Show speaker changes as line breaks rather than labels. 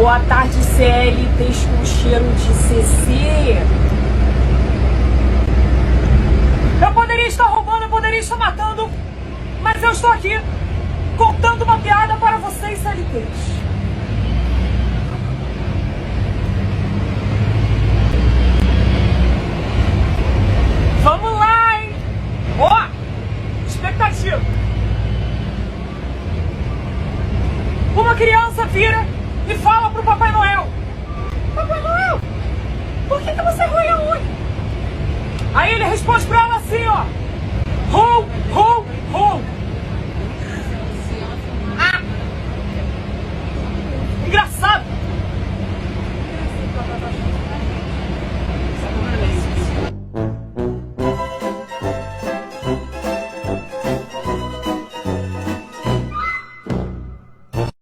Boa tarde, CLTs com cheiro de CC. Eu poderia estar roubando, eu poderia estar matando, mas eu estou aqui contando uma piada para vocês, CLTs. Vamos lá, hein? Ó, expectativa. Uma criança vira e fala pro Papai Noel: Papai Noel, por que você rói a unha? Aí ele responde pra ela assim, ó: Ho, ho, ho.